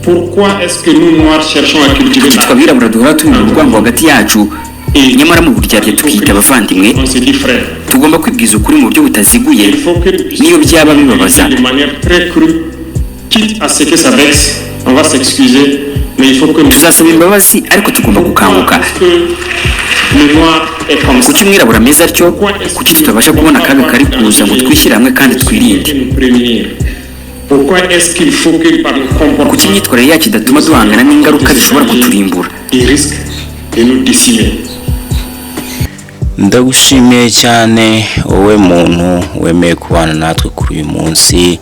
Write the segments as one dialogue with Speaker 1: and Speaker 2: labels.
Speaker 1: Pourquoi est-ce que nous noirs cherchons à cultiver
Speaker 2: kuki twabirabura duhora tubira urwango hagati yacu nyamara mu buryarya tukita abavandimwe? Tugomba kwibwiza ukuri mu buryo butaziguye niyo byaba bibabaza.
Speaker 1: de manière très crue, quitte à ce que ça vexe, on va s'excuser, mais il faut que
Speaker 2: tuzasaba imbabazi ariko tugomba gukanguka.
Speaker 1: le noir est comme ça.
Speaker 2: Kuki umwirabura ameze atyo? Kuki tutabasha kubona akaga kari kuza ngo twishyire hamwe kandi twirinde?
Speaker 1: Pourquoi est-ce qu'il faut que par le comportement
Speaker 2: Kuki imyitwarire yacu idatuma duhangana n'ingaruka zishobora kuturimbura?
Speaker 1: il risque de nous décimer?
Speaker 3: Ndagushimiye cyane wowe muntu wemeye kubana natwe kuri uyu munsi.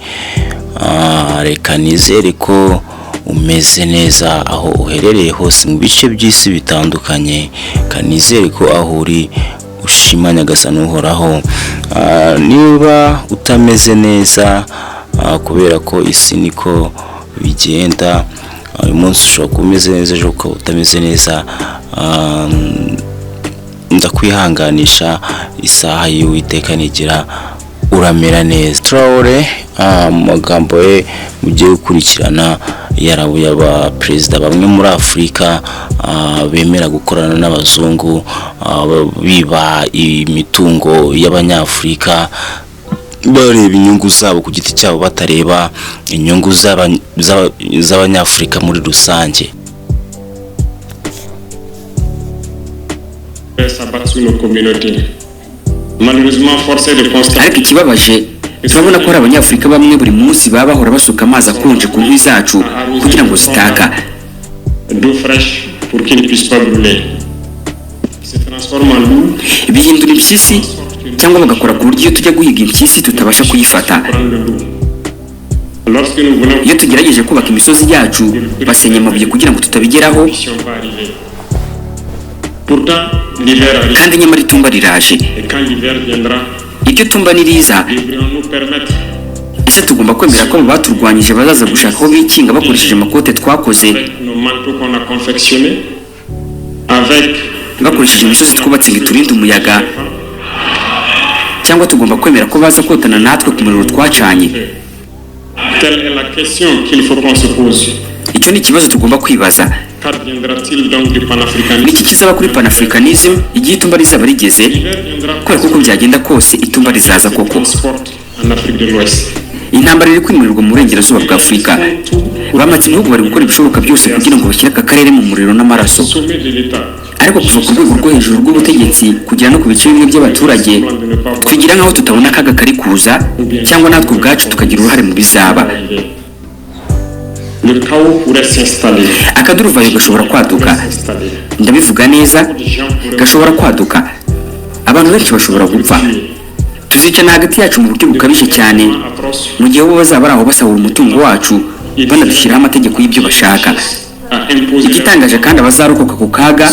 Speaker 3: Reka nizere ko umeze neza aho uherereye hose mu bice by'isi bitandukanye. Kanizere ko aho uri ushima Nyagasani uhoraho. Niba utameze neza kubera ko isi niko bigenda, uyu munsi ushobora kuba umeze neza ejo ukaba utameze neza, ndakwihanganisha. Isaha y'Uwiteka nigira uramera neza. Traore amagambo ye mugiye gukurikirana yarabuye abaperezida bamwe muri Afurika bemera gukorana n'abazungu biba imitungo y'abanyafurika, bareba inyungu zabo ku giti cyabo batareba inyungu z'abanyafurika muri rusange.
Speaker 2: Ariko ikibabaje turabona ko hari abanyafurika bamwe buri munsi baba bahora basuka amazi akonje ku nkwi zacu kugira ngo zitaka. Bihindura impyisi cyangwa bagakora ku buryo iyo tujya guhiga impyisi tutabasha kuyifata. Iyo tugerageje kubaka imisozi yacu basenya amabuye kugira ngo tutabigeraho, kandi nyamara itumba riraje. Iryo tumba niriza, ese tugomba kwemera ko abo baturwanyije bazaza gushaka aho bikinga bakoresheje amakote twakoze, bakoresheje imisozi twubatse ngo iturinde umuyaga? Cyangwa tugomba kwemera ko baza kotana natwe ku muriro twacanye? Icyo ni ikibazo tugomba kwibaza. Niki kizaba kuri panafricanism igihe itumba rizaba rigeze? Kubera ko uko byagenda kose itumba rizaza koko. Intambara iri kwimurirwa mu burengerazuba bwa Afurika. Uramaze ibihugu bari gukora ibishoboka byose kugira ngo bashyire aka karere mu muriro n'amaraso. Ariko kuva ku rwego rwo hejuru rw'ubutegetsi kugera no ku bice bimwe by'abaturage, twigira nk'aho tutabona akaga kari kuza, cyangwa natwe ubwacu tukagira uruhare mu bizaba. Akaduruvayo gashobora kwaduka, ndabivuga neza, gashobora kwaduka. Abantu benshi bashobora gupfa. Tuzicana hagati yacu mu buryo bukabije cyane, mu gihe bo bazaba ari aho basahura umutungo wacu banadushyiraho amategeko y'ibyo bashaka. Igitangaje kandi abazarokoka ku kaga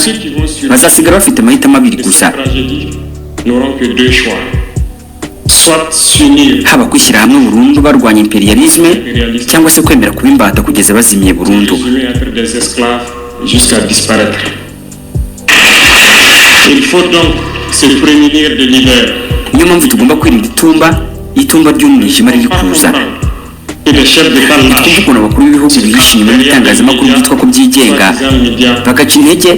Speaker 2: bazasigara bafite amahitamo abiri gusa: haba kwishyira hamwe burundu barwanya imperialisme, cyangwa se kwemera kuba imbata kugeza bazimiye burundu. Niyo mpamvu tugomba kwirinda itumba ry'umwijima riri kuza. Twumva ukuntu abakuru b'ibihugu bihishe inyuma y'ibitangazamakuru byitwa ko byigenga, bagaca intege,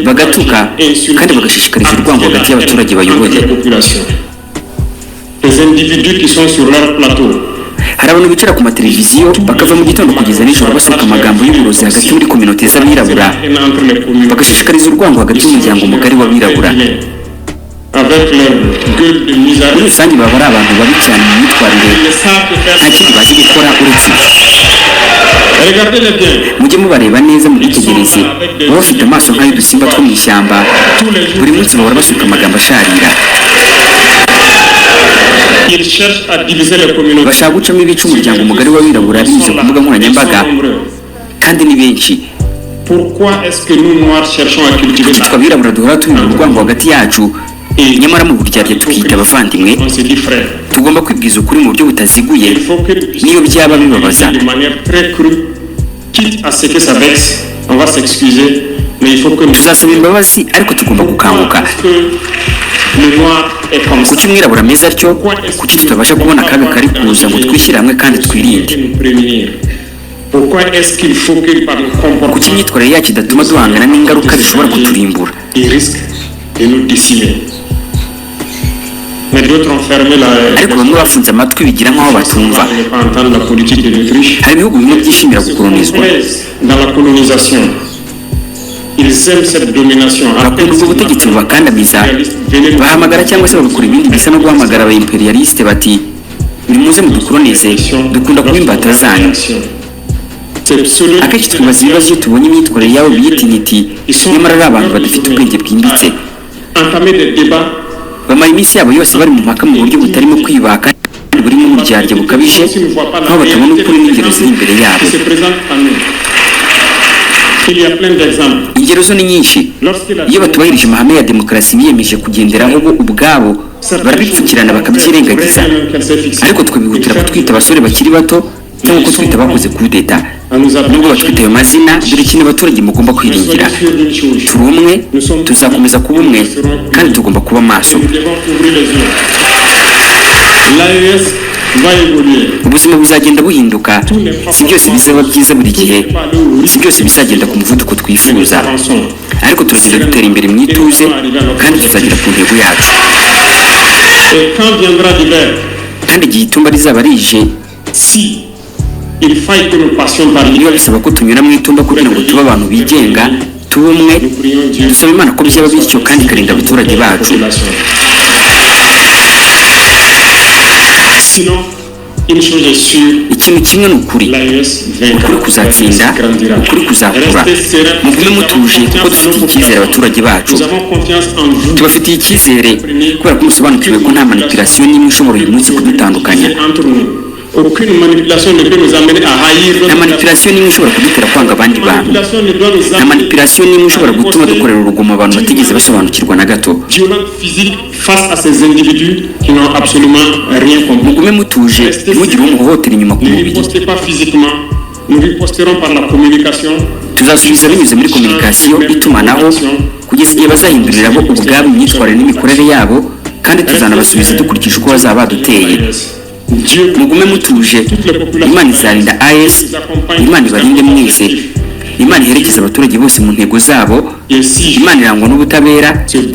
Speaker 2: bagatuka, kandi bagashishikariza urwango hagati y'abaturage bayoboye. Hari abantu bicara ku mateleviziyo bakava mu gitondo kugeza nijoro basuka amagambo y'uburozi hagati muri kominote z'abirabura, bagashishikariza urwango hagati y'umuryango mugari w'abirabura. Muri rusange baba ari abantu babi cyane mu myitwarire, nta kintu bazi gukora uretse mujye mubareba neza mu bitegereze, baba bafite amaso nk'ay'udusimba two mu ishyamba, buri munsi bahora basuka amagambo asharira. Bashaka gucamo ibice umuryango mugari w'abirabura binyuze ku mbuga nkoranyambaga, kandi ni benshi. Kuki twabirabura duhora tubira urwango hagati yacu nyamara mu buryarya tukita abavandimwe? Tugomba kwibwiza ukuri mu buryo butaziguye niyo byaba bibabaza. Tuzasaba imbabazi ariko tugomba gukanguka. Kuki umwirabura ameze atyo? Kuki tutabasha kubona akaga kari kuza ngo twishyire hamwe kandi twirinde?
Speaker 1: Pourquoi est-ce qu'il faut que par le
Speaker 2: kuki
Speaker 1: comportement,
Speaker 2: imyitwarire yacu idatuma duhangana n'ingaruka zishobora kuturimbura?
Speaker 1: il risque de nous décimer? Mais d'autres ont fermé la...
Speaker 2: ariko bamwe bafunze amatwi bigira nk'aho batumva.
Speaker 1: ne pas entendre la politique de l'Autriche.
Speaker 2: hari ibihugu bimwe byishimira gukolonizwa,
Speaker 1: Dans la colonisation, ils aiment cette domination.
Speaker 2: bakunda ubwo butegetsi bubakandamiza, bahamagara cyangwa se bagakora ibindi bisa no guhamagara aba imperialiste bati nimuze mudukolonize, dukunda kuba imbata zanyu. akenshi twibaza ibibazo iyo tubonye imyitwarire yabo biyita intiti, nyamara ari abantu badafite ubwenge bwimbitse.
Speaker 1: Entamer des débats
Speaker 2: bamara iminsi yabo yose bari mu mpaka mu buryo butarimo kwibaka kandi burimo uburyarya bukabije, aho batabona ukuri n'ingero ziri imbere yabo.
Speaker 1: qui se présentent à nous. Il y a plein d'exemples.
Speaker 2: ingero zo ni nyinshi. iyo batubahirije amahame ya demokarasi biyemeje kugenderaho bo ubwabo, barabipfukirana bakabyirengagiza, ariko twabihutira kutwita abasore bakiri bato cyangwa ko twita abakoze kudeta. nubwo batwita ayo mazina, dore ikintu abaturage mugomba kwiringira: turi umwe, tuzakomeza kuba umwe, kandi tugomba kuba maso.
Speaker 1: Nous devons ouvrir les yeux. L'AES va évoluer.
Speaker 2: ubuzima buzagenda buhinduka, si byose bizaba byiza buri gihe, si byose bizagenda ku muvuduko twifuza, ariko turagenda dutera imbere mu ituze kandi tuzagera ku ntego yacu.
Speaker 1: Et quand viendra l'hiver,
Speaker 2: kandi igihe itumba rizaba rije,
Speaker 1: si il faille que nous passions par
Speaker 2: niba
Speaker 1: l'hiver,
Speaker 2: bisaba ko tunyura mu itumba kugira ngo tube abantu bigenga, tube umwe,
Speaker 1: nous prions Dieu.
Speaker 2: dusaba Imana ko byaba bityo kandi ikarinda abaturage bacu.
Speaker 1: Sinon, une chose est sûre,
Speaker 2: ikintu kimwe ni ukuri:
Speaker 1: l'AES vaincra.
Speaker 2: ukuri kuzatsinda, ukuri kuzakura. mugume mutuje kuko dufitiye icyizere abaturage bacu,
Speaker 1: Nous avons confiance en vous.
Speaker 2: tubafitiye icyizere kubera ko musobanukiwe ko nta manipulation n'imwe ishobora uyu munsi kudutandukanya.
Speaker 1: Entre nous. Aucune manipulation ne peut nous amener à haïr
Speaker 2: nta manipulation n'imwe ishobora kudutera kwanga abandi bantu.
Speaker 1: manipulation ne doit nous
Speaker 2: nta
Speaker 1: amener
Speaker 2: manipulation n'imwe ishobora gutuma dukorera urugomo abantu batigeze basobanukirwa na gato.
Speaker 1: violence physique face à ces individus qui n'ont absolument rien compris.
Speaker 2: mugume mutuje, ntimugire uwo muhohotera inyuma ku
Speaker 1: Ne
Speaker 2: mubiri.
Speaker 1: ripostez pas physiquement, nous riposterons par la communication.
Speaker 2: tuzasubiza binyuze muri kominikasiyo, itumanaho, kugeza igihe bazahindurira bo ubwabo imyitwarire n'imikorere yabo, kandi tuzanabasubiza dukurikije uko bazaba baduteye.
Speaker 1: Dieu,
Speaker 2: mugume mutuje, Imana izarinda AES, Imana ibarinde mwese, Imana iherekeza abaturage bose mu ntego zabo,
Speaker 1: et si
Speaker 2: Imana irangwa n'ubutabera,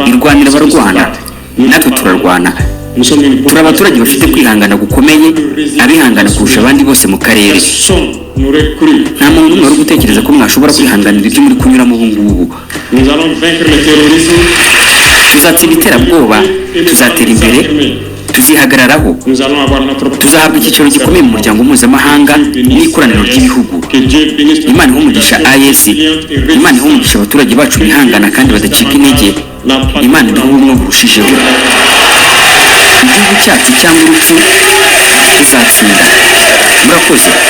Speaker 2: irwanira abarwana, natwe turarwana.
Speaker 1: nous sommes une
Speaker 2: turi abaturage bafite kwihangana gukomeye, abihangana kurusha abandi bose mu karere.
Speaker 1: personne n'aurait cru.
Speaker 2: nta muntu n'umwe wari gutekereza ko mwashobora kwihanganira ibyo muri kunyuramo ubu ngubu.
Speaker 1: Nous allons vaincre le terrorisme.
Speaker 2: tuzatsinda iterabwoba, tuzatera imbere, tuzihagararaho,
Speaker 1: Nous allons avoir notre
Speaker 2: tuzahabwa icyiciro gikomeye mu muryango mpuzamahanga n'ikoraniro ry'ibihugu.
Speaker 1: Que Dieu bénisse
Speaker 2: Imana ihe umugisha AES, Imana ihe umugisha abaturage bacu bihangana kandi badacika intege, Imana iduhe ubumwe burushijeho. igihugu cyacu cyangwa urupfu, tuzatsinda. murakoze.